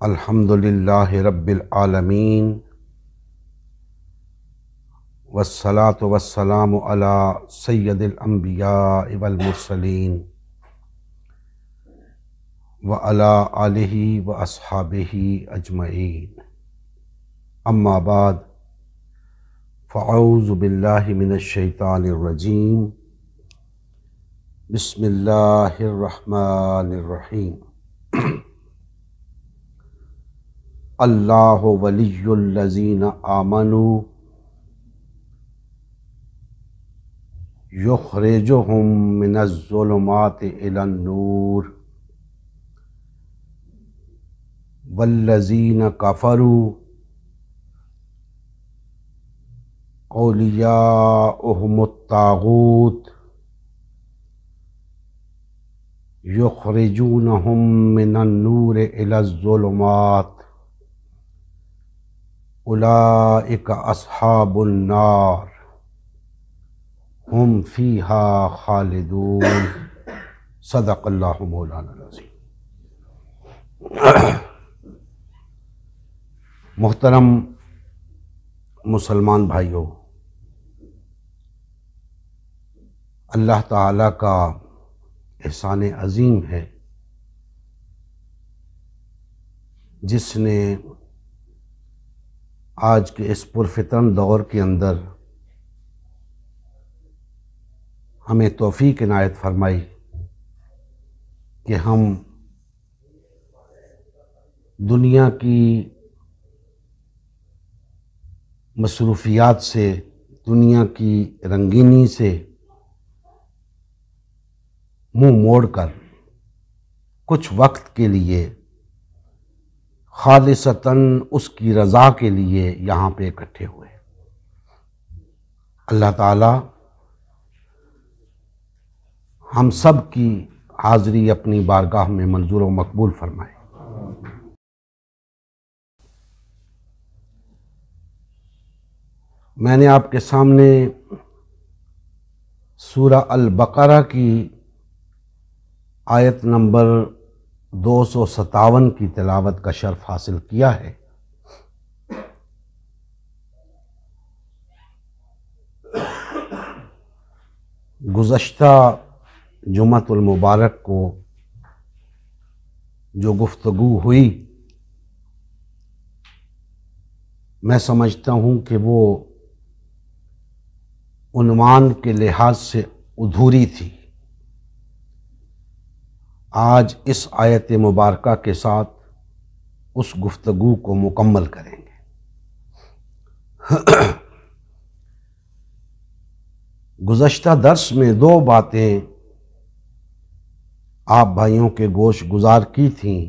अल्हम्दुलिल्लाहि रब्बिल आलमीन वस्सलातु वस्सलामु अला सय्यदिल अंबिया वल मुरसलीन व अला आलिहि व अस्हाबिहि अजमईन। अम्मा बाद फ़अऊज़ु बिल्लाहि मिनश शैतानिर रजीम। बिस्मिल्लाहिर रहमानिर रहीम। अल्लाहु वलियुल्लज़ीना आमनू युख़रिजुहुम मिनज़्ज़ुलुमाति इलन्नूर वल्लज़ीना कफ़रू औलियाउहुमुत्तागूत युख़रिजूनहुम मिनन्नूरि इलज़्ज़ुलुमात उलाइका अस्हाबुन्नार हुम फ़ीहा खालिदून। सदक़ल्लाहु मौलाना अज़ीम। मोहतरम मुसलमान भाइयों, अल्लाह ताला का एहसान अज़ीम है जिसने आज के इस पुरफ़ितन दौर के अंदर हमें तौफ़ीक़ इनायत फ़रमाई कि हम दुनिया की मसरूफ़ियात से, दुनिया की रंगीनी से मुँह मोड़कर कुछ वक्त के लिए खालिसतन उसकी रज़ा के लिए यहाँ पे इकट्ठे हुए। अल्लाह ताला हम सब की हाज़िरी अपनी बारगाह में मंजूर व मकबूल फरमाए। मैंने आपके सामने सूरा अल बक़रा की आयत नंबर 257 की तिलावत का शर्फ हासिल किया है। गुज़श्ता जुम्मतुल मुबारक को जो गुफ्तगू हुई, मैं समझता हूँ कि वो उन्वान के लिहाज से अधूरी थी। आज इस आयत मुबारका के साथ उस गुफ्तगू को मुकम्मल करेंगे। गुज़श्ता दर्स में दो बातें आप भाइयों के गोश गुजार की थीं।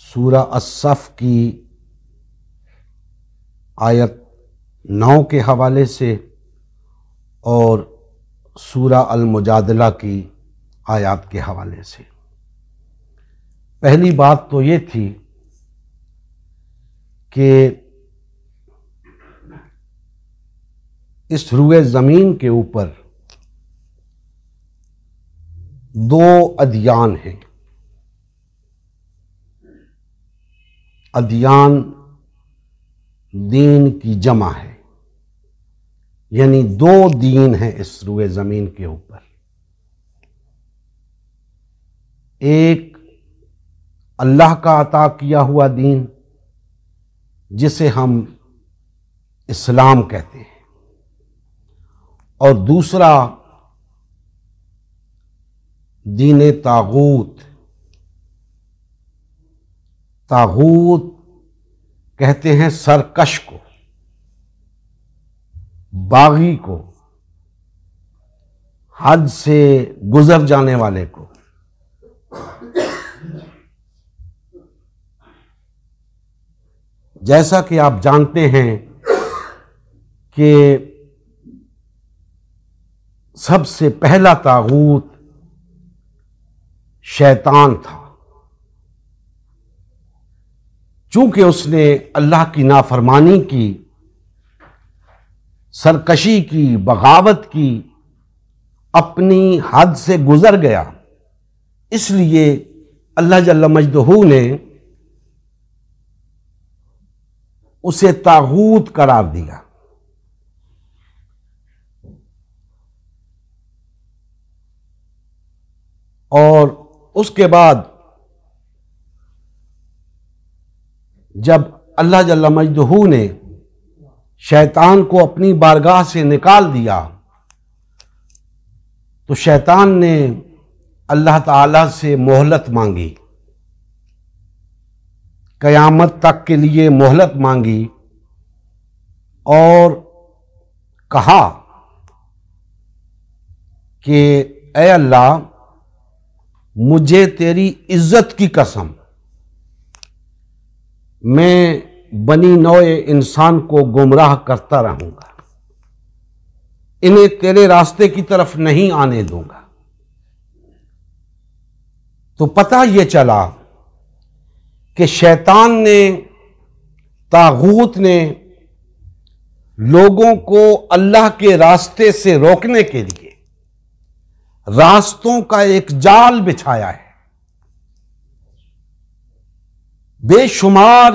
सूरा अस-सफ़ की आयत 9 के हवाले से और सूरा अल-मुजादला की आयत के हवाले से। पहली बात तो ये थी कि इस रुए ज़मीन के ऊपर दो अदियान हैं। अदियान दीन की जमा है, यानी दो दीन हैं इस रुए ज़मीन के ऊपर। एक अल्लाह का अता किया हुआ दीन जिसे हम इस्लाम कहते हैं, और दूसरा दीन तागूत। तागूत कहते हैं सरकश को, बागी को, हद से गुजर जाने वाले को। जैसा कि आप जानते हैं कि सबसे पहला तागूत शैतान था। चूंकि उसने अल्लाह की नाफरमानी की, सरकशी की, बगावत की, अपनी हद से गुजर गया, इसलिए अल्लाह जल्ल मजदहू ने उसे तागूत करार दिया। और उसके बाद जब अल्लाह जल्ल मजदहू ने शैतान को अपनी बारगाह से निकाल दिया तो शैतान ने अल्लाह ताला से मोहलत मांगी, क़यामत तक के लिए मोहलत मांगी और कहा कि ऐ अल्लाह, मुझे तेरी इज्जत की कसम, मैं बनी नौए इंसान को गुमराह करता रहूंगा, इन्हें तेरे रास्ते की तरफ नहीं आने दूंगा। तो पता ये चला कि शैतान ने, तागूत ने लोगों को अल्लाह के रास्ते से रोकने के लिए रास्तों का एक जाल बिछाया है। बेशुमार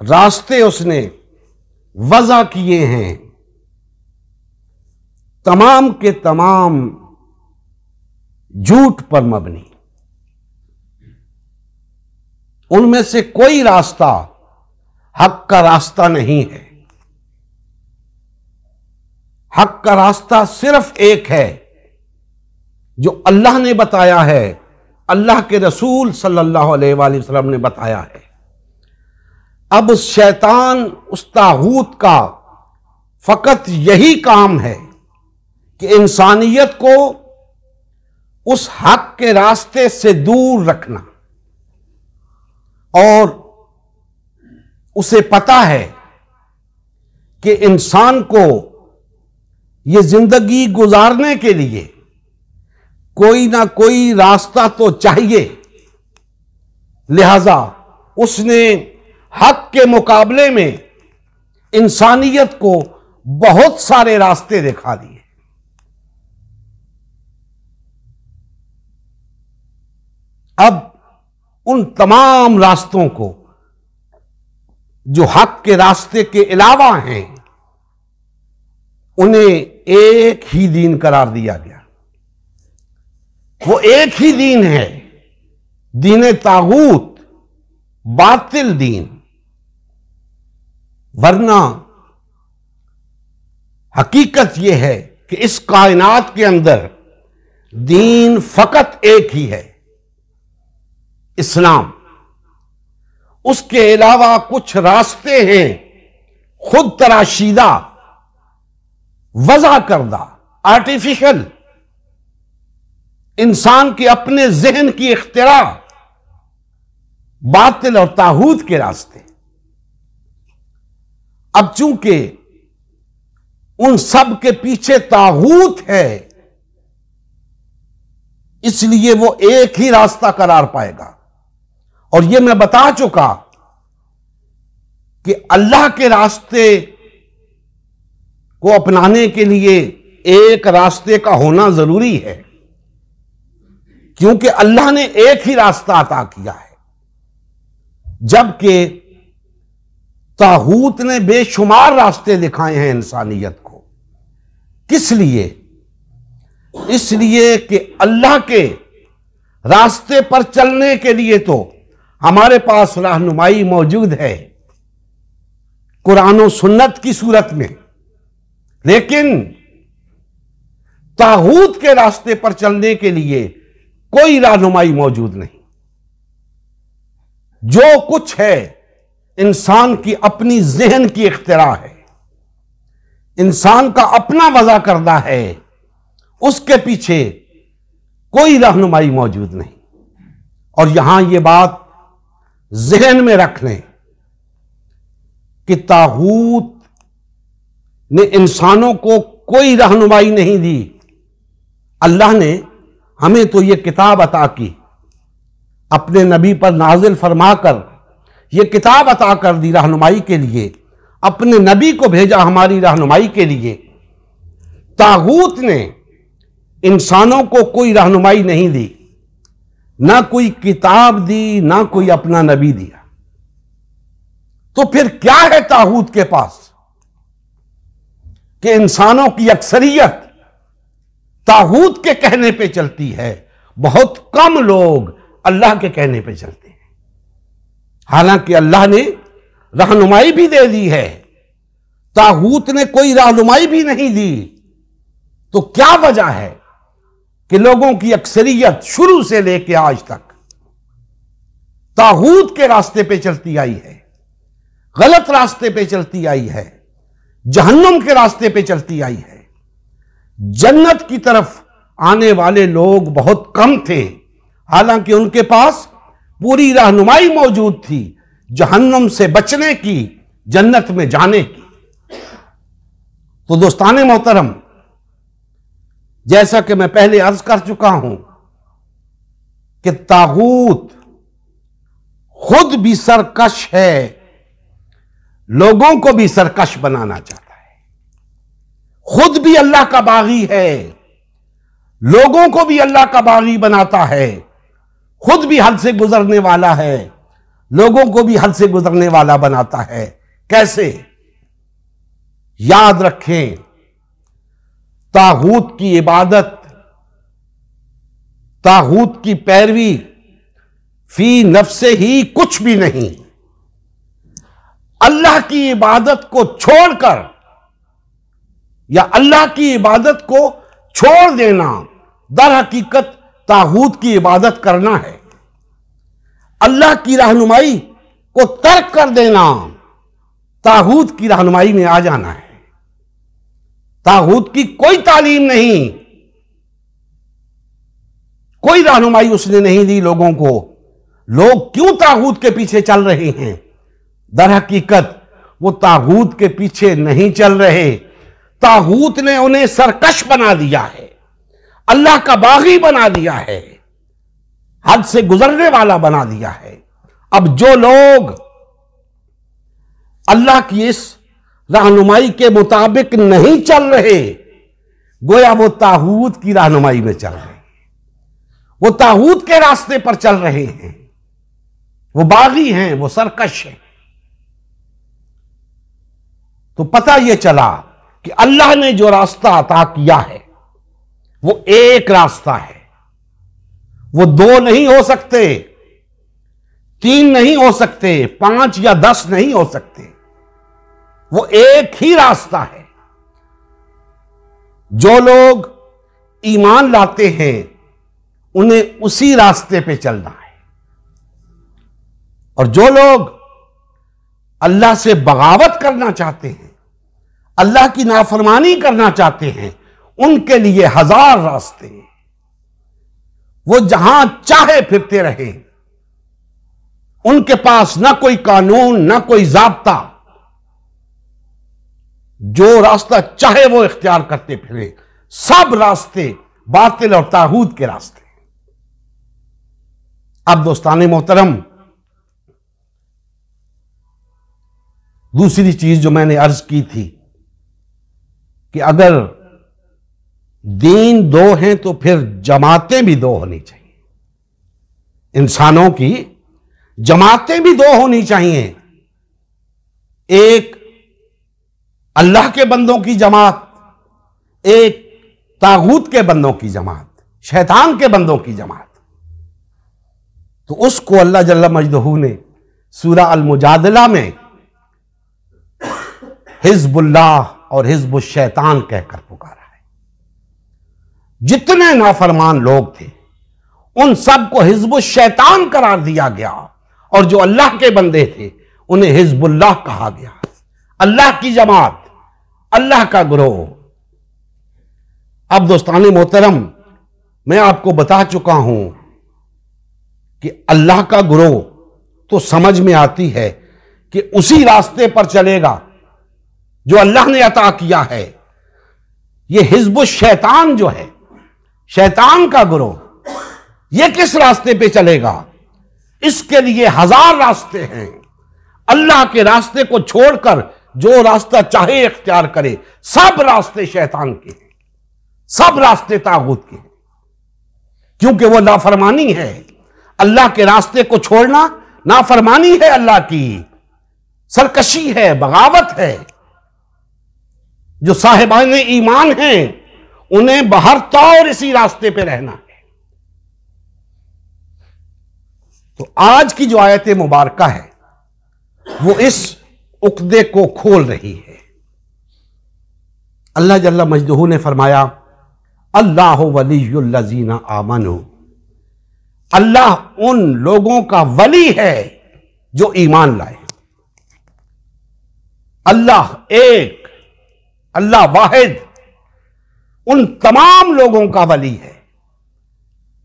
रास्ते उसने वज़ा किए हैं, तमाम के तमाम झूठ पर मबनी। उनमें से कोई रास्ता हक का रास्ता नहीं है। हक का रास्ता सिर्फ एक है जो अल्लाह ने बताया है, अल्लाह के रसूल सल्लल्लाहु अलैहि वसल्लम ने बताया है। अब उस शैतान, उस तागूत का फकत यही काम है कि इंसानियत को उस हक के रास्ते से दूर रखना। और उसे पता है कि इंसान को ये जिंदगी गुजारने के लिए कोई ना कोई रास्ता तो चाहिए, लिहाजा उसने हक के मुकाबले में इंसानियत को बहुत सारे रास्ते दिखा दिए। अब उन तमाम रास्तों को जो हक के रास्ते के अलावा हैं, उन्हें एक ही दीन करार दिया गया। वो एक ही दीन है, दीन तागूत, बातिल दीन। वरना हकीकत यह है कि इस कायनात के अंदर दीन फकत एक ही है, इस्लाम। उसके अलावा कुछ रास्ते हैं खुद तराशीदा, वज़ा करदा, आर्टिफिशियल, इंसान के अपने जहन की इख्तिरा, बातिल और तागूत के रास्ते। अब चूंकि उन सब के पीछे तागूत है, इसलिए वो एक ही रास्ता करार पाएगा। और यह मैं बता चुका कि अल्लाह के रास्ते को अपनाने के लिए एक रास्ते का होना जरूरी है, क्योंकि अल्लाह ने एक ही रास्ता अता किया है, जबकि तागूत ने बेशुमार रास्ते दिखाए हैं इंसानियत को। किस लिए? इसलिए कि अल्लाह के रास्ते पर चलने के लिए तो हमारे पास रहनुमाई मौजूद है कुरान और सुन्नत की सूरत में, लेकिन तागूत के रास्ते पर चलने के लिए कोई रहनुमाई मौजूद नहीं। जो कुछ है इंसान की अपनी जहन की इख्तिरा है, इंसान का अपना वज़ा करदा है, उसके पीछे कोई रहनुमाई मौजूद नहीं। और यहां यह बात जहन में रख लें कि तागूत ने इंसानों को कोई रहनुमाई नहीं दी। अल्लाह ने हमें तो यह किताब अता की, अपने नबी पर नाजिल फरमाकर यह किताब अता कर दी रहनुमाई के लिए, अपने नबी को भेजा हमारी रहनुमाई के लिए। तागूत ने इंसानों को कोई रहनुमाई नहीं दी। ना कोई किताब दी, ना कोई अपना नबी दिया। तो फिर क्या है तागूत के पास कि इंसानों की अक्सरियत तागूत के कहने पे चलती है, बहुत कम लोग अल्लाह के कहने पे चलते हैं। हालांकि अल्लाह ने रहनुमाई भी दे दी है, तागूत ने कोई रहनुमाई भी नहीं दी। तो क्या वजह है कि लोगों की अक्सरियत शुरू से लेकर आज तक तागूत के रास्ते पे चलती आई है, गलत रास्ते पे चलती आई है, जहन्नुम के रास्ते पे चलती आई है। जन्नत की तरफ आने वाले लोग बहुत कम थे, हालांकि उनके पास पूरी रहनुमाई मौजूद थी, जहन्नुम से बचने की, जन्नत में जाने की। तो दोस्ताने मोहतरम, जैसा कि मैं पहले अर्ज कर चुका हूं कि तागूत खुद भी सरकश है, लोगों को भी सरकश बनाना चाहता है। खुद भी अल्लाह का बागी है, लोगों को भी अल्लाह का बागी बनाता है। खुद भी हद से गुजरने वाला है, लोगों को भी हद से गुजरने वाला बनाता है। कैसे? याद रखें, तागूत की इबादत, तागूत की पैरवी फी नफ्से ही कुछ भी नहीं। अल्लाह की इबादत को छोड़कर या अल्लाह की इबादत को छोड़ देना दर हकीकत तागूत की इबादत करना है। अल्लाह की रहनुमाई को तर्क कर देना तागूत की रहनुमाई में आ जाना है। तागूत की कोई तालीम नहीं, कोई रहनुमाई उसने नहीं दी लोगों को। लोग क्यों तागूत के पीछे चल रहे हैं? दर हकीकत वो तागूत के पीछे नहीं चल रहे, तागूत ने उन्हें सरकश बना दिया है, अल्लाह का बागी बना दिया है, हद से गुजरने वाला बना दिया है। अब जो लोग अल्लाह की इस रहनुमाई के मुताबिक नहीं चल रहे, गोया वो तागूत की रहनुमाई में चल रहे हैं, वो तागूत के रास्ते पर चल रहे हैं, वो बागी हैं, वो सरकश हैं। तो पता यह चला कि अल्लाह ने जो रास्ता अता किया है वो एक रास्ता है, वो दो नहीं हो सकते, तीन नहीं हो सकते, 5 या 10 नहीं हो सकते, वो एक ही रास्ता है। जो लोग ईमान लाते हैं उन्हें उसी रास्ते पे चलना है, और जो लोग अल्लाह से बगावत करना चाहते हैं, अल्लाह की नाफरमानी करना चाहते हैं, उनके लिए 1000 रास्ते, वो जहां चाहे फिरते रहे, उनके पास ना कोई कानून ना कोई जाब्ता, जो रास्ता चाहे वो इख्तियार करते फिरे। सब रास्ते बातिल और तागूत के रास्ते। अब दोस्ताने मोहतरम, दूसरी चीज जो मैंने अर्ज की थी कि अगर दीन दो हैं तो फिर जमातें भी दो होनी चाहिए। इंसानों की जमातें भी दो होनी चाहिए। एक अल्लाह के बंदों की जमात, एक तागूत के बंदों की जमात, शैतान के बंदों की जमात। तो उसको अल्लाह जल्ल मजदहू ने सूरा अल मुजादला में हिज़्बुल्लाह और हिज़्बुश शैतान कहकर पुकारा है। जितने नाफरमान लोग थे उन सबको हिज़्बुश शैतान करार दिया गया, और जो अल्लाह के बंदे थे उन्हें हिज़्बुल्लाह कहा गया। अल्लाह की जमात, अल्लाह का ग्रोह। अब दोस्ताने मोहतरम, मैं आपको बता चुका हूं कि अल्लाह का ग्रोह तो समझ में आती है कि उसी रास्ते पर चलेगा जो अल्लाह ने अता किया है। यह हिज़्बुश शैतान जो है, शैतान का ग्रोह, यह किस रास्ते पे चलेगा? इसके लिए 1000 रास्ते हैं। अल्लाह के रास्ते को छोड़कर जो रास्ता चाहे इख्तियार करे, सब रास्ते शैतान के हैं, सब रास्ते तागूत के हैं, क्योंकि वो नाफरमानी है। अल्लाह के रास्ते को छोड़ना नाफरमानी है, अल्लाह की सरकशी है, बगावत है। जो साहिबान ईमान हैं उन्हें बहर तौर इसी रास्ते पे रहना है। तो आज की जो आयत मुबारका है वो इस उक्दे को खोल रही है। अल्लाह जल्ला मजदूहू ने फरमाया, अल्लाह वलियुल्लज़ीना आमनू, अल्लाह उन लोगों का वली है जो ईमान लाए। अल्लाह एक, अल्लाह वाहिद उन तमाम लोगों का वली है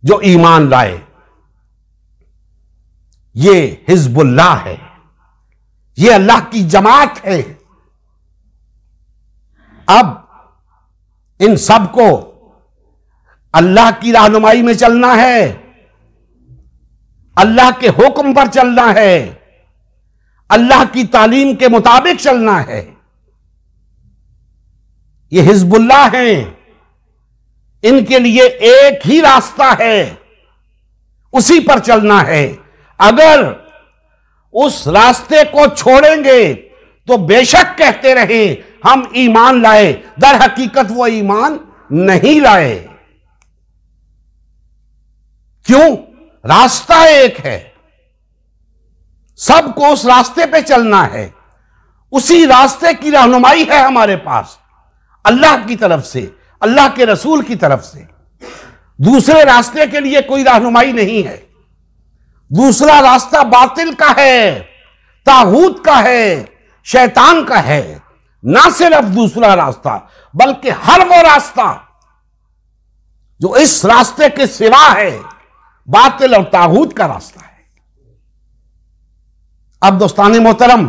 जो ईमान लाए। ये हिज़्बुल्लाह है, ये अल्लाह की जमात है। अब इन सबको अल्लाह की रहनुमाई में चलना है, अल्लाह के हुक्म पर चलना है, अल्लाह की तालीम के मुताबिक चलना है। ये हिज़्बुल्लाह हैं, इनके लिए एक ही रास्ता है, उसी पर चलना है। अगर उस रास्ते को छोड़ेंगे तो बेशक कहते रहे हम ईमान लाए, दर हकीकत वो ईमान नहीं लाए। क्यों? रास्ता एक है, सबको उस रास्ते पे चलना है, उसी रास्ते की रहनुमाई है हमारे पास अल्लाह की तरफ से, अल्लाह के रसूल की तरफ से। दूसरे रास्ते के लिए कोई रहनुमाई नहीं है। दूसरा रास्ता बातिल का है, तागूत का है, शैतान का है। ना सिर्फ दूसरा रास्ता बल्कि हर वो रास्ता जो इस रास्ते के सिवा है, बातिल और तागूत का रास्ता है। अब दोस्तान मोहतरम,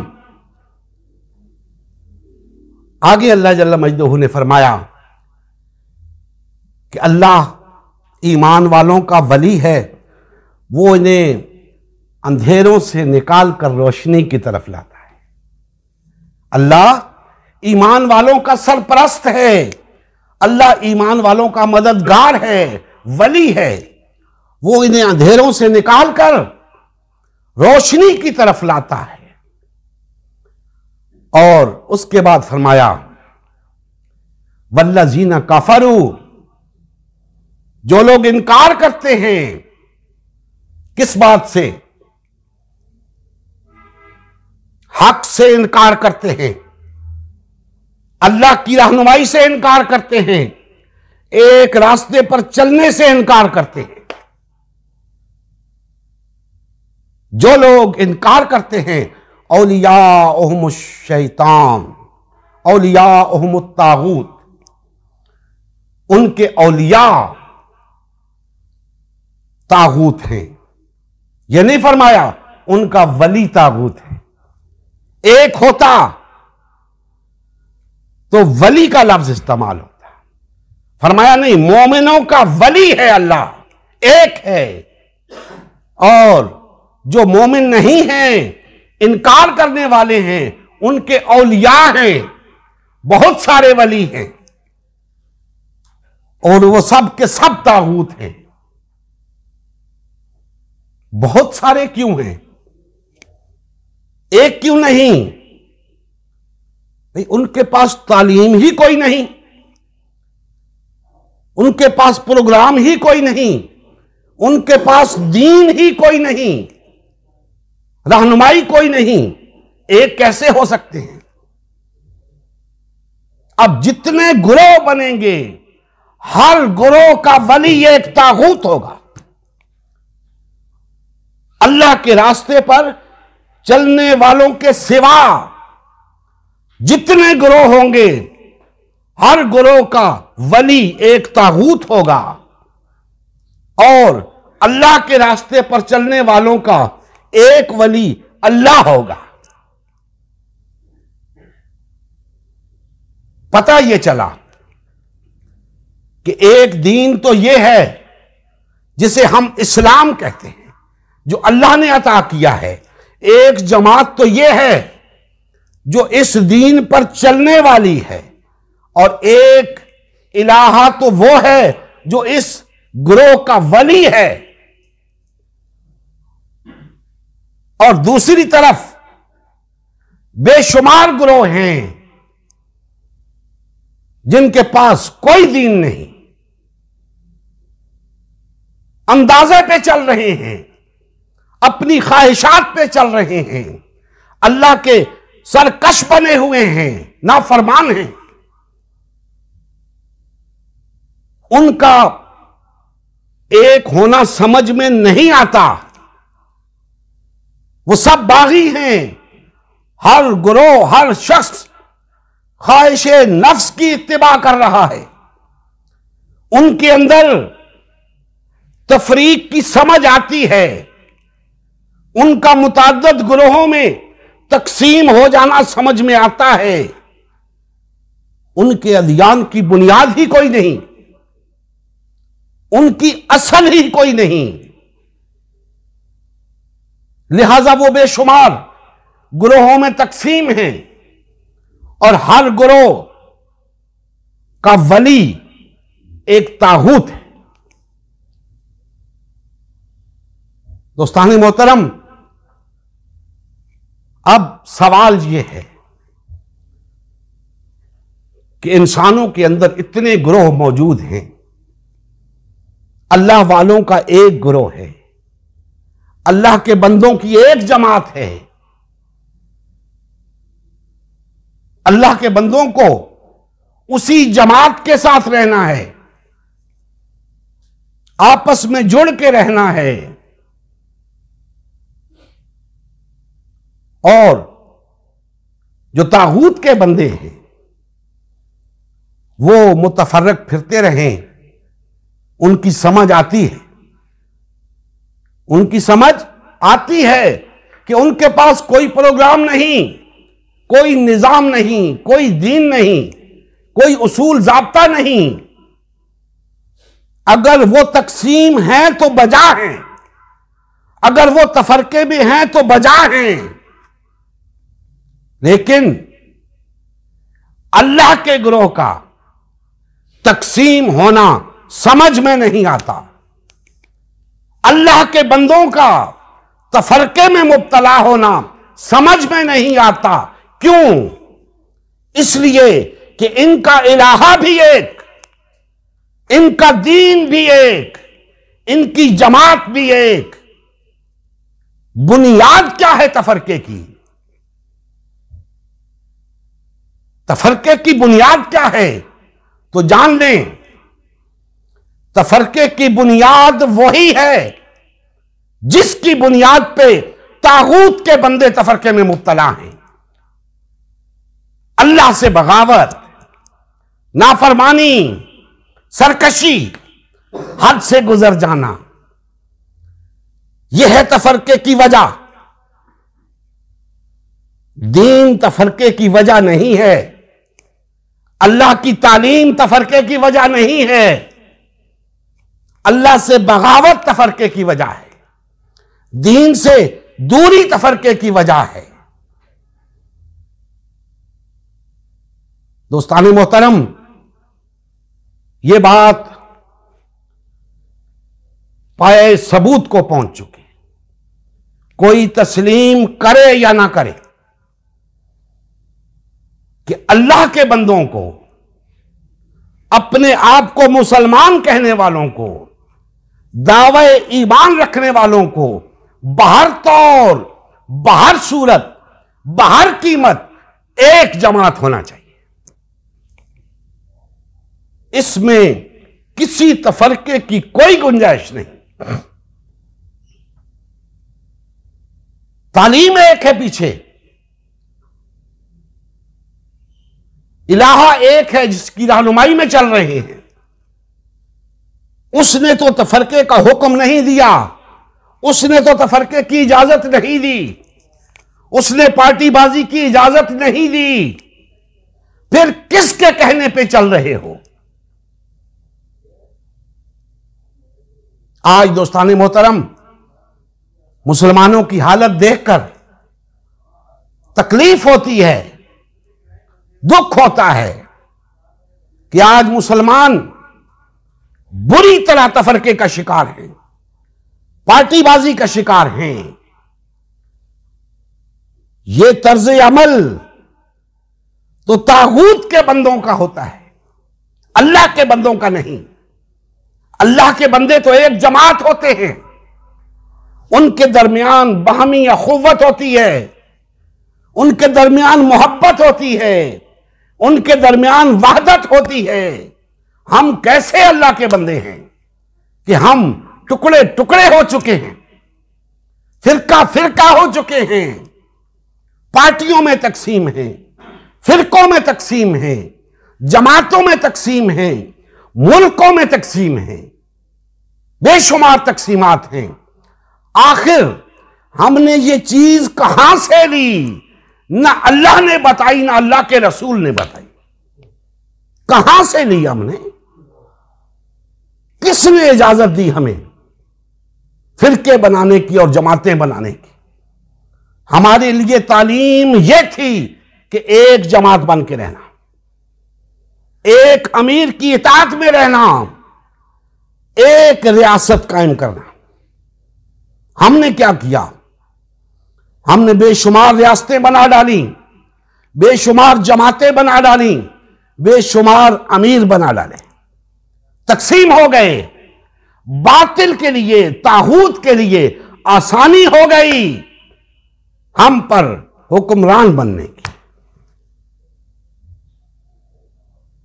आगे अल्लाह जल्ला मजदूहू ने फरमाया कि अल्लाह ईमान वालों का वली है, वो इन्हें अंधेरों से निकाल कर रोशनी की तरफ लाता है। अल्लाह ईमान वालों का सरपरस्त है, अल्लाह ईमान वालों का मददगार है, वली है। वो इन्हें अंधेरों से निकालकर रोशनी की तरफ लाता है। और उसके बाद फरमाया, वल्लज़ीना कफरू, जो लोग इनकार करते हैं किस बात से? हक से इनकार करते हैं, अल्लाह की रहनुमाई से इनकार करते हैं, एक रास्ते पर चलने से इनकार करते हैं। जो लोग इनकार करते हैं, औलियाउहुमुश शैतान औलियाउहुमुत तागूत, उनके औलिया तागूत हैं। यह नहीं फरमाया उनका वली तागूत है। एक होता तो वली का लफ्ज इस्तेमाल होता, फरमाया नहीं, मोमिनों का वली है अल्लाह, एक है। और जो मोमिन नहीं हैं, इनकार करने वाले हैं, उनके औलिया हैं, बहुत सारे वली हैं, और वो सब के सब तागूत हैं। बहुत सारे क्यों हैं? एक क्यों नहीं? भाई उनके पास तालीम ही कोई नहीं, उनके पास प्रोग्राम ही कोई नहीं, उनके पास दीन ही कोई नहीं, रहनुमाई कोई नहीं। एक कैसे हो सकते हैं? अब जितने गुरोह बनेंगे, हर गुरोह का वली एक तागूत होगा। अल्लाह के रास्ते पर चलने वालों के सिवा जितने गुरोह होंगे, हर गुरोह का वली एक तागूत होगा, और अल्लाह के रास्ते पर चलने वालों का एक वली अल्लाह होगा। पता यह चला कि एक दीन तो यह है जिसे हम इस्लाम कहते हैं, जो अल्लाह ने अता किया है। एक जमात तो यह है जो इस दीन पर चलने वाली है, और एक इलाहा तो वो है जो इस ग्रोह का वली है। और दूसरी तरफ बेशुमार गिरोह हैं जिनके पास कोई दीन नहीं, अंदाजे पे चल रहे हैं, अपनी ख्वाहिशात पे चल रहे हैं, अल्लाह के सरकश बने हुए हैं, नाफरमान हैं। उनका एक होना समझ में नहीं आता। वो सब बागी हैं। हर गिरोह, हर शख्स ख्वाहिशे नफ्स की इत्तिबा कर रहा है। उनके अंदर तफरीक की समझ आती है। उनका मुताद्दद गिरोहों में तकसीम हो जाना समझ में आता है। उनके अदियान की बुनियाद ही कोई नहीं, उनकी असल ही कोई नहीं, लिहाजा वो बेशुमार गिरोहों में तकसीम हैं और हर गिरोह का वली एक तागूत है। दोस्तानी मोहतरम, अब सवाल यह है कि इंसानों के अंदर इतने गिरोह मौजूद हैं। अल्लाह वालों का एक गिरोह है, अल्लाह के बंदों की एक जमात है। अल्लाह के बंदों को उसी जमात के साथ रहना है, आपस में जुड़ के रहना है। और जो तागूत के बंदे हैं वो मुतफर्रक फिरते रहें, उनकी समझ आती है, उनकी समझ आती है कि उनके पास कोई प्रोग्राम नहीं, कोई निजाम नहीं, कोई दीन नहीं, कोई उसूल ज़ाब्ता नहीं। अगर वो तकसीम है तो बजा है, अगर वो तफरके भी हैं तो बजा हैं, लेकिन अल्लाह के गिरोह का तकसीम होना समझ में नहीं आता। अल्लाह के बंदों का तफरके में मुब्तला होना समझ में नहीं आता। क्यों? इसलिए कि इनका इलाहा भी एक, इनका दीन भी एक, इनकी जमात भी एक। बुनियाद क्या है तफरके की? तफरके की बुनियाद क्या है तो जान लें, तफरके की बुनियाद वही है जिसकी बुनियाद पे तागूत के बंदे तफरके में मुब्तला हैं। अल्लाह से बगावत, नाफरमानी, सरकशी, हद से गुजर जाना, यह है तफरके की वजह। दीन तफरके की वजह नहीं है, अल्लाह की तालीम तफरके की वजह नहीं है, अल्लाह से बगावत तफरके की वजह है, दीन से दूरी तफरके की वजह है। दोस्तान मोहतरम, यह बात पाए सबूत को पहुंच चुकी। कोई तस्लीम करे या ना करे कि अल्लाह के बंदों को, अपने आप को मुसलमान कहने वालों को, दावे ईमान रखने वालों को बाहर तौर, बाहर सूरत, बाहर कीमत एक जमात होना चाहिए। इसमें किसी तफरके की कोई गुंजाइश नहीं। तालीम एक है, पीछे इलाहा एक है जिसकी रहनुमाई में चल रहे हैं। उसने तो तफरके का हुक्म नहीं दिया, उसने तो तफरके की इजाजत नहीं दी, उसने पार्टीबाजी की इजाजत नहीं दी। फिर किसके कहने पे चल रहे हो? आज दोस्तानी मोहतरम, मुसलमानों की हालत देखकर तकलीफ होती है, दुख होता है कि आज मुसलमान बुरी तरह तफरके का शिकार हैं, पार्टीबाजी का शिकार हैं, ये तर्ज अमल तो तागूत के बंदों का होता है, अल्लाह के बंदों का नहीं। अल्लाह के बंदे तो एक जमात होते हैं, उनके दरमियान बाहमी अखुव्वत होती है, उनके दरमियान मोहब्बत होती है, उनके दरमियान वहदत होती है। हम कैसे अल्लाह के बंदे हैं कि हम टुकड़े टुकड़े हो चुके हैं, फिरका फिरका हो चुके हैं, पार्टियों में तकसीम है, फिरकों में तकसीम है, जमातों में तकसीम है, मुल्कों में तकसीम है, बेशुमार तकसीमात हैं। आखिर हमने ये चीज कहां से ली? ना अल्लाह ने बताई, ना अल्लाह के रसूल ने बताई। कहां से ली हमने? किसने इजाजत दी हमें फिरके बनाने की और जमातें बनाने की? हमारे लिए तालीम यह थी कि एक जमात बन के रहना, एक अमीर की इताअत में रहना, एक रियासत कायम करना। हमने क्या किया? हमने बेशुमार रियासतें बना डाली, बेशुमार जमातें बना डाली, बेशुमार अमीर बना डाले, तकसीम हो गए। बातिल के लिए, ताहूत के लिए आसानी हो गई हम पर हुक्मरान बनने की।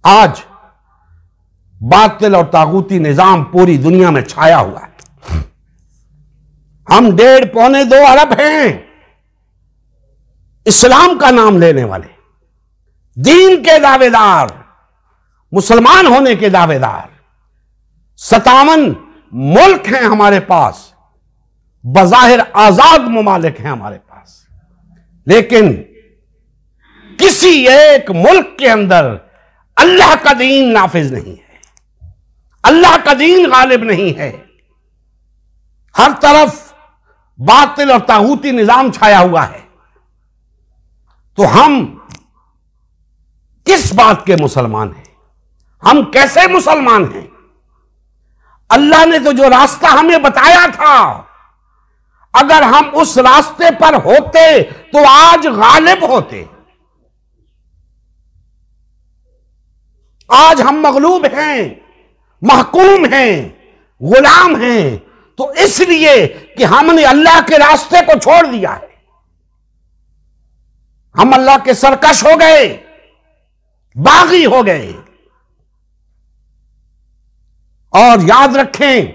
आज बातिल और तागूती निजाम पूरी दुनिया में छाया हुआ है। हम 1.5-2 अरब हैं इस्लाम का नाम लेने वाले, दीन के दावेदार, मुसलमान होने के दावेदार। 57 मुल्क हैं हमारे पास, बज़ाहिर आजाद मुमालिक हैं हमारे पास, लेकिन किसी एक मुल्क के अंदर अल्लाह का दीन नाफिज नहीं है, अल्लाह का दीन गालिब नहीं है। हर तरफ बातिल और तागूती निजाम छाया हुआ है। तो हम किस बात के मुसलमान हैं? हम कैसे मुसलमान हैं? अल्लाह ने तो जो रास्ता हमें बताया था, अगर हम उस रास्ते पर होते तो आज गालिब होते। आज हम मगलूब हैं, महकूम हैं, गुलाम हैं, तो इसलिए कि हमने अल्लाह के रास्ते को छोड़ दिया है। हम अल्लाह के सरकश हो गए, बागी हो गए। और याद रखें,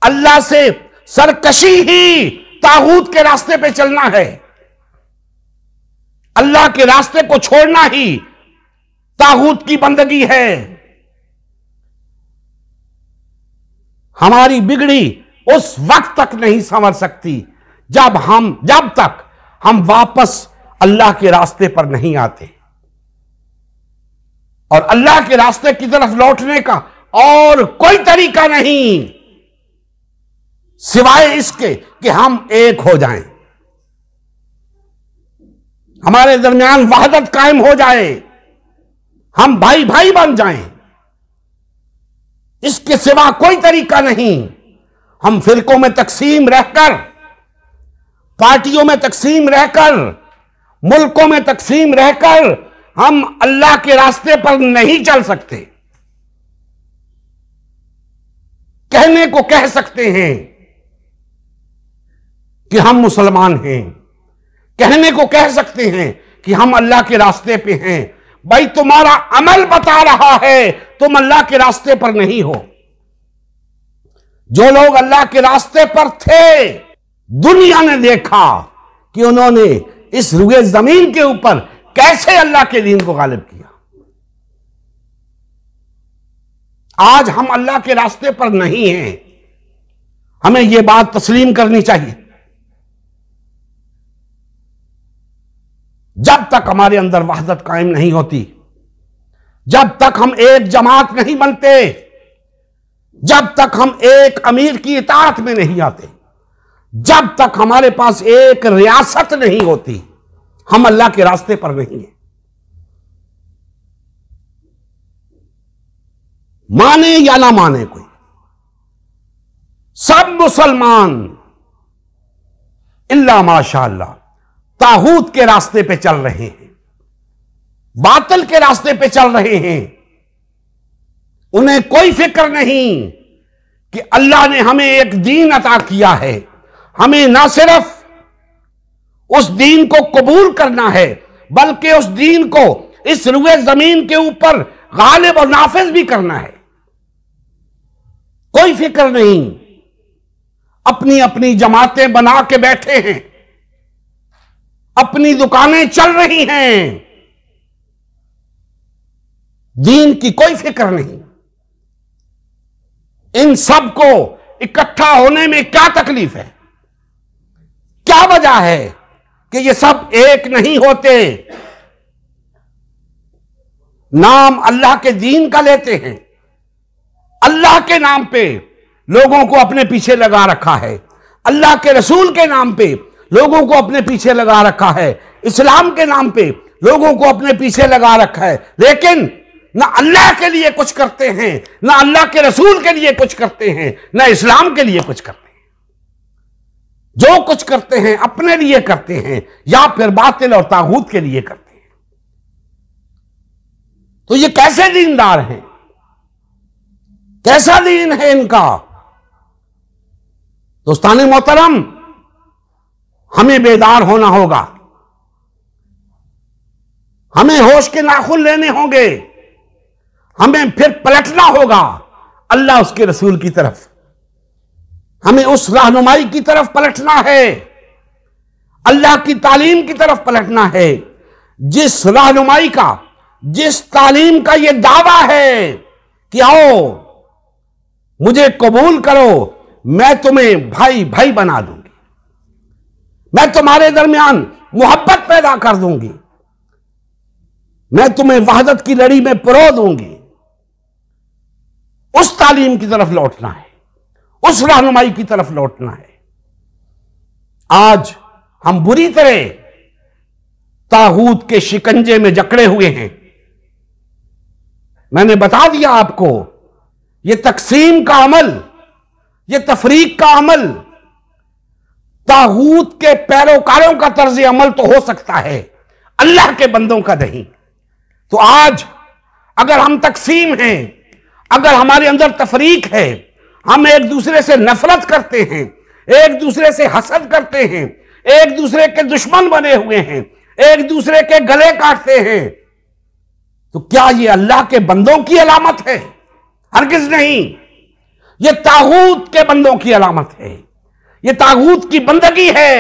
अल्लाह से सरकशी ही तागूत के रास्ते पे चलना है, अल्लाह के रास्ते को छोड़ना ही तागूत की बंदगी है। हमारी बिगड़ी उस वक्त तक नहीं संवर सकती जब तक हम वापस अल्लाह के रास्ते पर नहीं आते। और अल्लाह के रास्ते की तरफ लौटने का और कोई तरीका नहीं सिवाय इसके कि हम एक हो जाएं, हमारे दरमियान वहदत कायम हो जाए, हम भाई भाई बन जाएं। इसके सिवा कोई तरीका नहीं। हम फिरकों में तकसीम रहकर, पार्टियों में तकसीम रहकर, मुल्कों में तकसीम रहकर हम अल्लाह के रास्ते पर नहीं चल सकते। कहने को कह सकते हैं कि हम मुसलमान हैं, कहने को कह सकते हैं कि हम अल्लाह के रास्ते पे हैं। भाई तुम्हारा अमल बता रहा है तुम अल्लाह के रास्ते पर नहीं हो। जो लोग अल्लाह के रास्ते पर थे, दुनिया ने देखा कि उन्होंने इस रुए जमीन के ऊपर कैसे अल्लाह के दीन को गालिब किया। आज हम अल्लाह के रास्ते पर नहीं हैं, हमें यह बात तस्लीम करनी चाहिए। जब तक हमारे अंदर वहदत कायम नहीं होती, जब तक हम एक जमात नहीं बनते, जब तक हम एक अमीर की इताअत में नहीं आते, जब तक हमारे पास एक रियासत नहीं होती, हम अल्लाह के रास्ते पर नहीं हैं। माने या ना माने कोई, सब मुसलमान इल्ला माशाअल्लाह तागूत के रास्ते पे चल रहे हैं, बातिल के रास्ते पे चल रहे हैं। उन्हें कोई फिक्र नहीं कि अल्लाह ने हमें एक दीन अता किया है, हमें ना सिर्फ उस दीन को कबूल करना है बल्कि उस दीन को इस रुए जमीन के ऊपर गालिब और नाफिज भी करना है। कोई फिक्र नहीं, अपनी अपनी जमातें बना के बैठे हैं, अपनी दुकानें चल रही हैं, दीन की कोई फिक्र नहीं। इन सब को इकट्ठा होने में क्या तकलीफ है, क्या वजह है कि ये सब एक नहीं होते? नाम अल्लाह के दीन का लेते हैं, अल्लाह के नाम पे लोगों को अपने पीछे लगा रखा है, अल्लाह के रसूल के नाम पे लोगों को अपने पीछे लगा रखा है, इस्लाम के नाम पे लोगों को अपने पीछे लगा रखा है, लेकिन ना अल्लाह के लिए कुछ करते हैं, ना अल्लाह के रसूल के लिए कुछ करते हैं, ना इस्लाम के लिए कुछ करते हैं। जो कुछ करते हैं अपने लिए करते हैं या फिर बातिल और तागूत के लिए करते हैं। तो ये कैसे दीनदार हैं, कैसा दीन है इनका? दोस्ताने मोहतरम, हमें बेदार होना होगा, हमें होश के नाखून लेने होंगे, हमें फिर पलटना होगा अल्लाह उसके रसूल की तरफ, हमें उस रहनुमाई की तरफ पलटना है, अल्लाह की तालीम की तरफ पलटना है, जिस रहनुमाई का, जिस तालीम का यह दावा है कि आओ मुझे कबूल करो, मैं तुम्हें भाई भाई बना दूंगी, मैं तुम्हारे दरमियान मोहब्बत पैदा कर दूंगी, मैं तुम्हें वहदत की लड़ी में पिरो दूंगी। उस तालीम की तरफ लौटना है, उस रहनुमाई की तरफ लौटना है। आज हम बुरी तरह तागूत के शिकंजे में जकड़े हुए हैं। मैंने बता दिया आपको, यह तकसीम का अमल, यह तफरीक का अमल तागूत के पैरोकारों का तर्ज अमल तो हो सकता है, अल्लाह के बंदों का नहीं। तो आज अगर हम तकसीम हैं, अगर हमारे अंदर तफरीक है, हम एक दूसरे से नफरत करते हैं, एक दूसरे से हसद करते हैं, एक दूसरे के दुश्मन बने हुए हैं, एक दूसरे के गले काटते हैं, तो क्या यह अल्लाह के बंदों की अलामत है? हरगिज नहीं, यह तागूत के बंदों की अलामत है, यह तागूत की बंदगी है।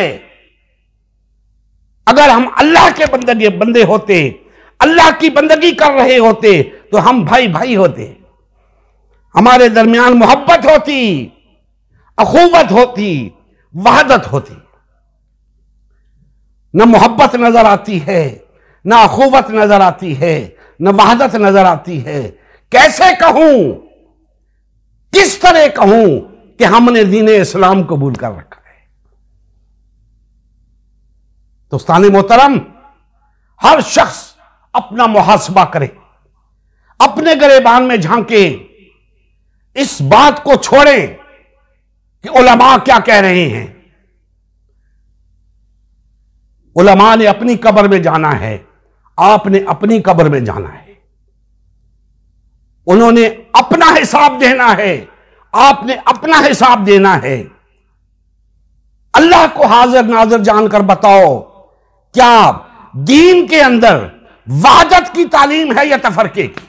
अगर हम अल्लाह के बंदे होते, अल्लाह की बंदगी कर रहे होते, तो हम भाई भाई होते, हमारे दरमियान मोहब्बत होती, अखुवत होती, वहदत होती। न मोहब्बत नजर आती है, न अखुवत नजर आती है, न वहदत नजर आती है। कैसे कहूं, किस तरह कहूं कि हमने दीन इस्लाम कबूल कर रखा है? दोस्ताने मोहतरम, हर शख्स अपना मुहासबा करे, अपने गिरेबान में झांके, इस बात को छोड़ें कि उलमा क्या कह रहे हैं। उलमा ने अपनी कब्र में जाना है, आपने अपनी कब्र में जाना है, उन्होंने अपना हिसाब देना है, आपने अपना हिसाब देना है। अल्लाह को हाजिर नाजिर जानकर बताओ, क्या दीन के अंदर वहदत की तालीम है या तफरके की?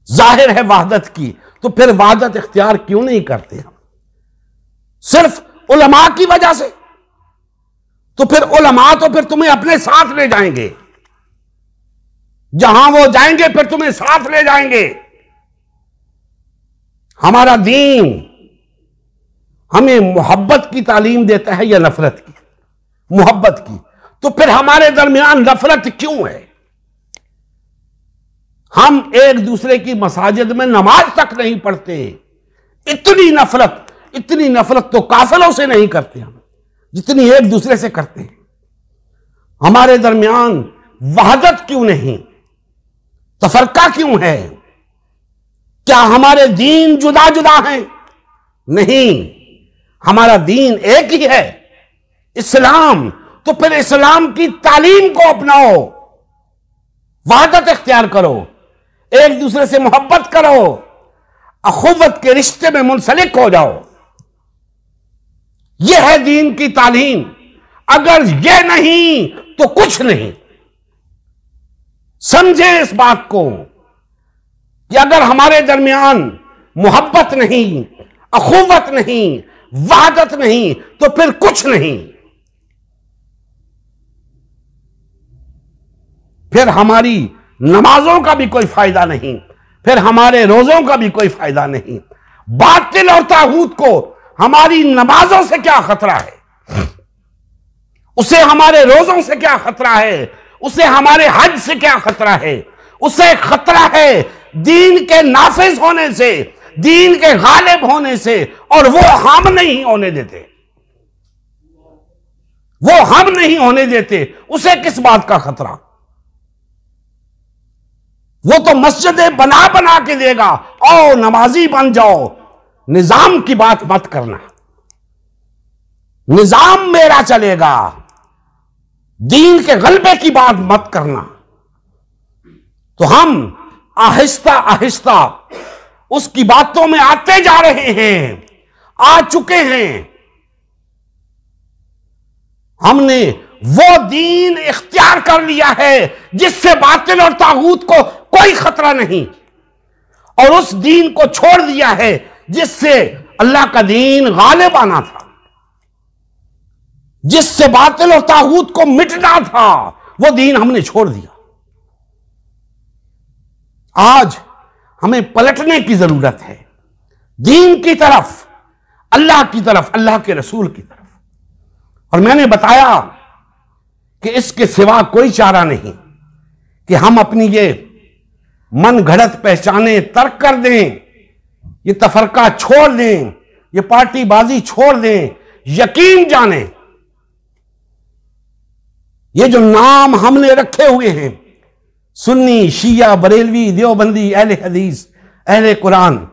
जाहिर है वहदत की, तो फिर वहदत इख्तियार क्यों नहीं करते हम? सिर्फ उलमा की वजह से? तो फिर उलमा तो फिर तुम्हें अपने साथ ले जाएंगे, जहां वो जाएंगे फिर तुम्हें साथ ले जाएंगे। हमारा दीन हमें मोहब्बत की तालीम देता है या नफरत की? मोहब्बत की। तो फिर हमारे दरमियान नफरत क्यों है? हम एक दूसरे की मसाजिद में नमाज तक नहीं पढ़ते। इतनी नफरत तो काफिलों से नहीं करते हम, जितनी एक दूसरे से करते हैं। हमारे दरमियान वहदत क्यों नहीं, तफरका क्यों है? क्या हमारे दीन जुदा जुदा हैं? नहीं, हमारा दीन एक ही है, इस्लाम, तो फिर इस्लाम की तालीम को अपनाओ, वहदत इख्तियार करो, एक दूसरे से मोहब्बत करो, अखुवत के रिश्ते में मुंसलिक हो जाओ। यह है दीन की तालीम। अगर यह नहीं तो कुछ नहीं। समझे इस बात को कि अगर हमारे दरमियान मोहब्बत नहीं, अखुवत नहीं, वहदत नहीं, तो फिर कुछ नहीं। फिर हमारी नमाजों का भी कोई फायदा नहीं, फिर हमारे रोजों का भी कोई फायदा नहीं। बातिल और तागूत को हमारी नमाजों से क्या खतरा है, उसे हमारे रोजों से क्या खतरा है, उसे हमारे हज से क्या खतरा है। उसे खतरा है दीन के नाफिज होने से, दीन के गालिब होने से, और वो हम नहीं होने देते, वो हम नहीं होने देते। उसे किस बात का खतरा? वो तो मस्जिदें बना बना के देगा, आओ नमाजी बन जाओ। निजाम की बात मत करना, निजाम मेरा चलेगा, दीन के गलबे की बात मत करना। तो हम आहिस्ता आहिस्ता उसकी बातों में आते जा रहे हैं, आ चुके हैं। हमने वो दीन इख्तियार कर लिया है जिससे बातिल और तागूत को कोई खतरा नहीं, और उस दीन को छोड़ दिया है जिससे अल्लाह का दीन गालिब आना था, जिससे बातिल और तागूत को मिटना था। वो दीन हमने छोड़ दिया। आज हमें पलटने की जरूरत है, दीन की तरफ, अल्लाह की तरफ, अल्लाह के रसूल की तरफ। और मैंने बताया कि इसके सिवा कोई चारा नहीं कि हम अपनी ये मन घड़त पहचाने तर्क कर दें, ये तफरका छोड़ दें, ये पार्टीबाजी छोड़ दें। यकीन जाने ये जो नाम हमने रखे हुए हैं, सुन्नी, शिया, बरेलवी, देवबंदी, अहले हदीस, अहले कुरान,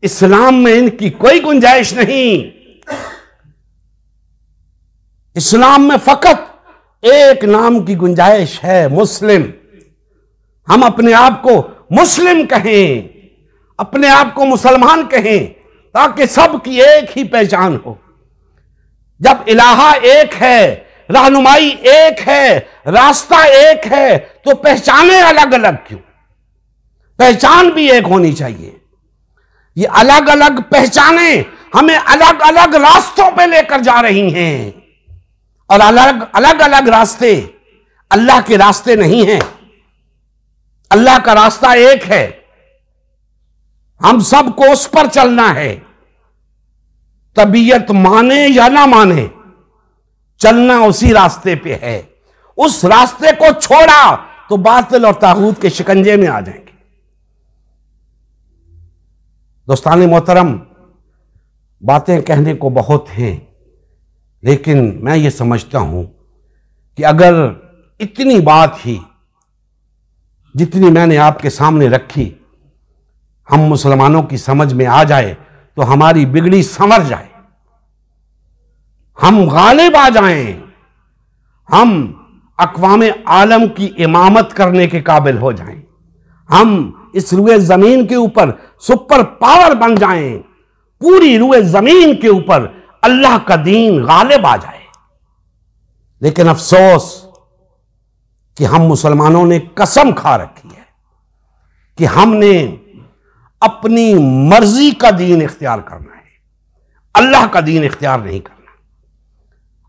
इस्लाम में इनकी कोई गुंजाइश नहीं। इस्लाम में फकत एक नाम की गुंजाइश है, मुस्लिम। हम अपने आप को मुस्लिम कहें, अपने आप को मुसलमान कहें, ताकि सबकी एक ही पहचान हो। जब इलाहा एक है, रहनुमाई एक है, रास्ता एक है, तो पहचानें अलग अलग क्यों? पहचान भी एक होनी चाहिए। ये अलग अलग पहचानें हमें अलग अलग रास्तों पे लेकर जा रही हैं, और अलग अलग अलग रास्ते अल्लाह के रास्ते नहीं हैं। अल्लाह का रास्ता एक है, हम सबको उस पर चलना है। तबीयत माने या ना माने, चलना उसी रास्ते पे है। उस रास्ते को छोड़ा तो बातिल और तागूत के शिकंजे में आ जाएंगे। दोस्तानी मोहतरम, बातें कहने को बहुत हैं, लेकिन मैं ये समझता हूं कि अगर इतनी बात ही जितनी मैंने आपके सामने रखी हम मुसलमानों की समझ में आ जाए तो हमारी बिगड़ी संवर जाए, हम गालिब आ जाएं, हम अक़वाम आलम की इमामत करने के काबिल हो जाएं, हम इस रुए जमीन के ऊपर सुपर पावर बन जाएं, पूरी रुए जमीन के ऊपर अल्लाह का दीन गालिब आ जाए। लेकिन अफसोस कि हम मुसलमानों ने कसम खा रखी है कि हमने अपनी मर्जी का दीन इख्तियार करना है, अल्लाह का दीन इख्तियार नहीं करना।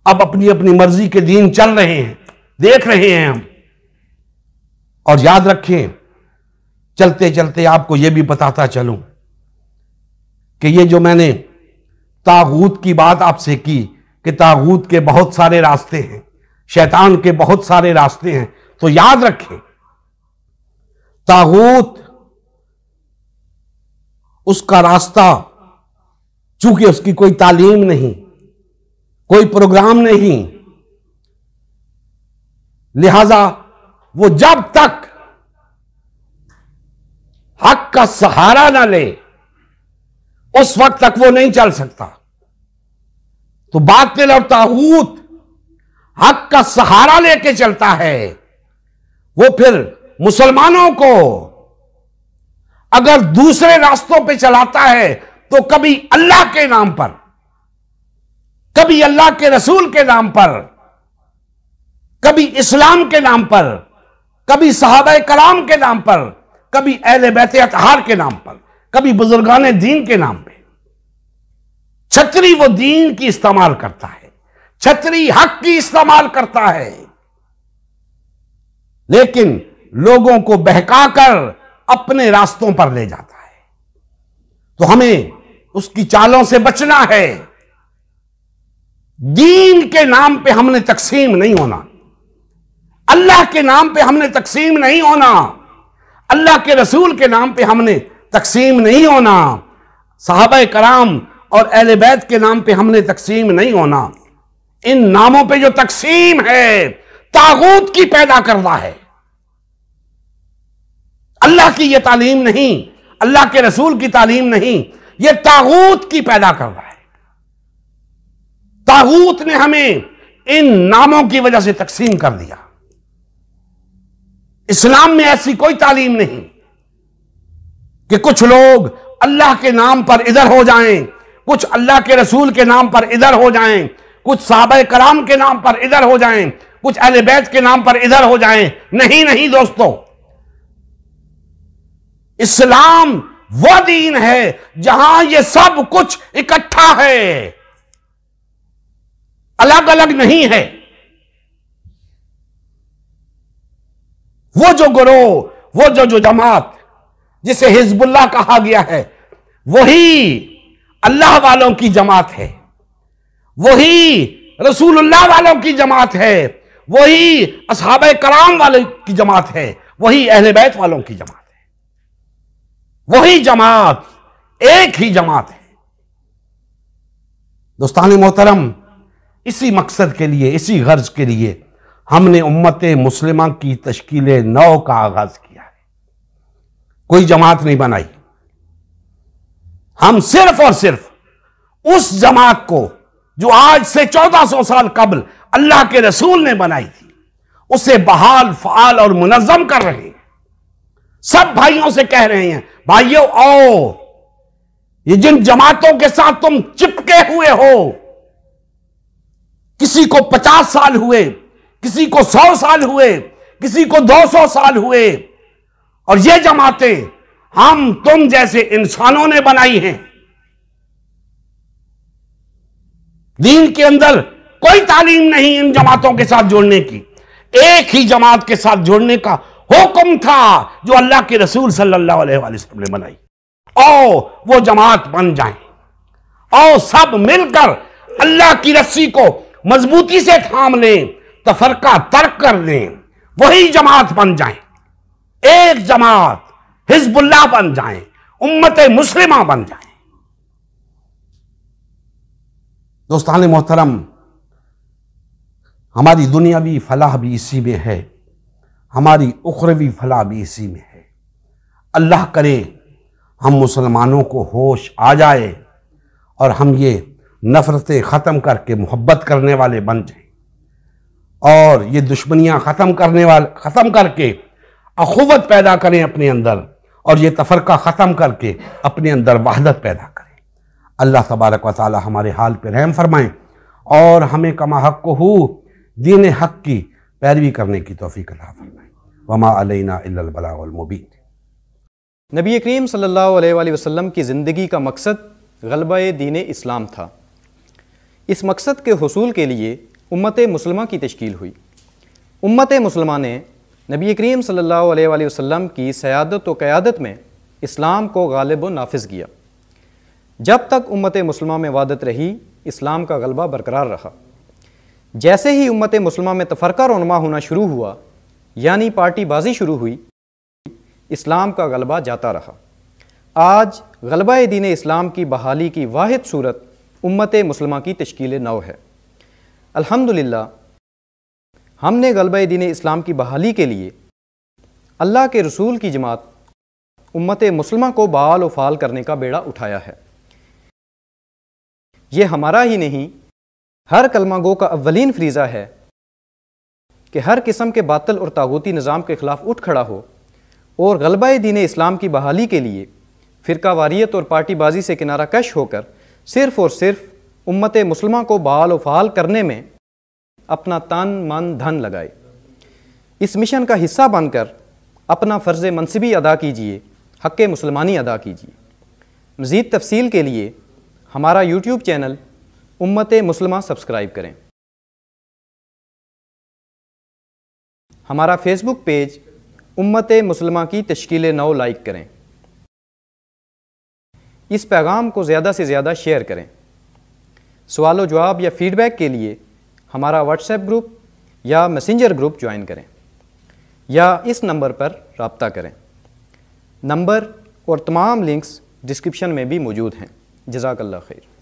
अब अपनी अपनी मर्जी के दीन चल रहे हैं, देख रहे हैं हम। और याद रखें, चलते चलते आपको यह भी बताता चलूं कि ये जो मैंने तागूत की बात आपसे की कि तागूत के बहुत सारे रास्ते हैं, शैतान के बहुत सारे रास्ते हैं, तो याद रखें तागूत उसका रास्ता, चूंकि उसकी कोई तालीम नहीं, कोई प्रोग्राम नहीं, लिहाजा वो जब तक हक का सहारा ना ले उस वक्त तक वो नहीं चल सकता। तो बातिल और तागूत हक का सहारा लेके चलता है, वो फिर मुसलमानों को अगर दूसरे रास्तों पे चलाता है तो कभी अल्लाह के नाम पर, कभी अल्लाह के रसूल के नाम पर, कभी इस्लाम के नाम पर, कभी सहाबा कराम के नाम पर, कभी अहले बैत अतहार के नाम पर, कभी बुजुर्गान दीन के नाम पे छतरी वो दीन की इस्तेमाल करता है, छतरी हक की इस्तेमाल करता है, लेकिन लोगों को बहकाकर अपने रास्तों पर ले जाता है। तो हमें उसकी चालों से बचना है। दीन के नाम पे हमने तकसीम नहीं होना, अल्लाह के नाम पे हमने तकसीम नहीं होना, अल्लाह के रसूल के नाम पे हमने तकसीम नहीं होना, सहाबा कराम और अहले बैत के नाम पे हमने तकसीम नहीं होना। इन नामों पे जो तकसीम है तागूत की पैदा करना है। अल्लाह की यह तालीम नहीं, अल्लाह के रसूल की तालीम नहीं, यह तागूत की पैदा कर रहा है। तागूत ने हमें इन नामों की वजह से तकसीम कर दिया। इस्लाम में ऐसी कोई तालीम नहीं कि कुछ लोग अल्लाह के नाम पर इधर हो जाएं, कुछ अल्लाह के रसूल के नाम पर इधर हो जाएं, कुछ सहाबा कराम के नाम पर इधर हो जाएं, कुछ अहले बैत के नाम पर इधर हो जाएं। नहीं नहीं दोस्तों, इस्लाम वह दीन है जहां ये सब कुछ इकट्ठा है, अलग अलग नहीं है। वो जो गिरोह, वो जो जमात जिसे हिजबुल्लाह कहा गया है, वही अल्लाह वालों की जमात है, वही रसूलुल्लाह वालों की जमात है, वही असहाबे कराम वालों की जमात है, वही अहले बैत वालों की जमात है। वही जमात, एक ही जमात है। दोस्तान मोहतरम, इसी मकसद के लिए, इसी गर्ज के लिए हमने उम्मत मुस्लिमा की तश्कील नौ का आगाज किया है। कोई जमात नहीं बनाई, हम सिर्फ और सिर्फ उस जमात को जो आज से 1400 साल कबल अल्लाह के रसूल ने बनाई थी, उसे बहाल, फाल और मुनज़्ज़म कर रहे हैं। सब भाइयों से कह रहे हैं, भाइयों आओ, ये जिन जमातों के साथ तुम चिपके हुए हो, किसी को 50 साल हुए, किसी को 100 साल हुए, किसी को 200 साल हुए, और ये जमातें हम तुम जैसे इंसानों ने बनाई हैं। दीन के अंदर कोई तालीम नहीं इन जमातों के साथ जुड़ने की। एक ही जमात के साथ जुड़ने का हुक्म था जो अल्लाह के रसूल सल्लल्लाहु अलैहि वसल्लम ने बनाई। आओ वो जमात बन जाए, आओ सब मिलकर अल्लाह की रस्सी को मजबूती से थाम लें, तफरका तर्क कर दें, वही जमात बन जाए, एक जमात हिजबुल्लाह बन जाए, उम्मत मुस्लिमा बन जाए। दोस्तान मोहतरम, हमारी दुनियावी फलाह भी इसी में है, हमारी उखरवी फलाह भी इसी में है। अल्लाह करे हम मुसलमानों को होश आ जाए और हम ये नफ़रतें ख़त्म करके मोहब्बत करने वाले बन जाएं, और ये दुश्मनियाँ ख़त्म करके अखुवत पैदा करें अपने अंदर, और ये तफरका ख़त्म करके अपने अंदर वहदत पैदा करें। अल्लाह तबारक व तआला हमारे हाल पर रहम फरमाएं और हमें कमा हक़ हो दीन हक़ की पैरवी करने की तौफ़ीक़ अता फरमाएं। वमा अलैना इल्लल बलागुल मुबीन। नबी करीम सल्लल्लाहु अलैहि वसल्लम की ज़िंदगी का मकसद ग़लबा दीन इस्लाम था। इस मकसद के हुसूल के लिए उम्मत मुस्लिमा की तश्कील हुई। उम्मत मुस्लिमा ने नबी करीम सल्लल्लाहु अलैहि वसल्लम की सयादत व क़यादत में इस्लाम को गालिब व नाफिज़ किया। जब तक उम्मत मुस्लिमा में वादत रही, इस्लाम का गलबा बरकरार रहा। जैसे ही उम्मत मुस्लिमा में तफरका रोनमा होना शुरू हुआ, यानी पार्टी बाजी शुरू हुई, इस्लाम का गलबा जाता रहा। आज गलबा दीन इस्लाम की बहाली की वाहिद सूरत उम्मत मुस्लिमा की तश्कील नौ है। अल्हम्दुलिल्लाह, हमने गलबा दीन इस्लाम की बहाली के लिए अल्लाह के रसूल की जमात उम्मत मुस्लिमा को बाल व फाल करने का बेड़ा उठाया है। ये हमारा ही नहीं, हर कलमा गो का अव्वलीन फरीज़ा है कि हर किस्म के बातिल और तागूती निज़ाम के ख़िलाफ़ उठ खड़ा हो और ग़लबा दीन इस्लाम की बहाली के लिए फ़िरका वारियत और पार्टीबाजी से किनारा कश होकर सिर्फ़ और सिर्फ उम्मत मुस्लिमा को बहाल व फ़ाल करने में अपना तन मन धन लगाए। इस मिशन का हिस्सा बनकर अपना फ़र्ज़ मनसिबी अदा कीजिए, हक़ मुसलमानी अदा कीजिए। मज़ीद तफ़सील के लिए हमारा यूट्यूब चैनल उम्मत मुस्लिमा सब्सक्राइब करें। हमारा फेसबुक पेज उम्मत मुस्लिमा की तश्कील नौ लाइक करें। इस पैगाम को ज़्यादा से ज़्यादा शेयर करें। सवाल जवाब या फ़ीडबैक के लिए हमारा व्हाट्सएप ग्रुप या मैसेंजर ग्रुप ज्वाइन करें या इस नंबर पर रब्ता करें। नंबर और तमाम लिंक्स डिस्क्रिप्शन में भी मौजूद हैं। जज़ाकल्लाह खैर।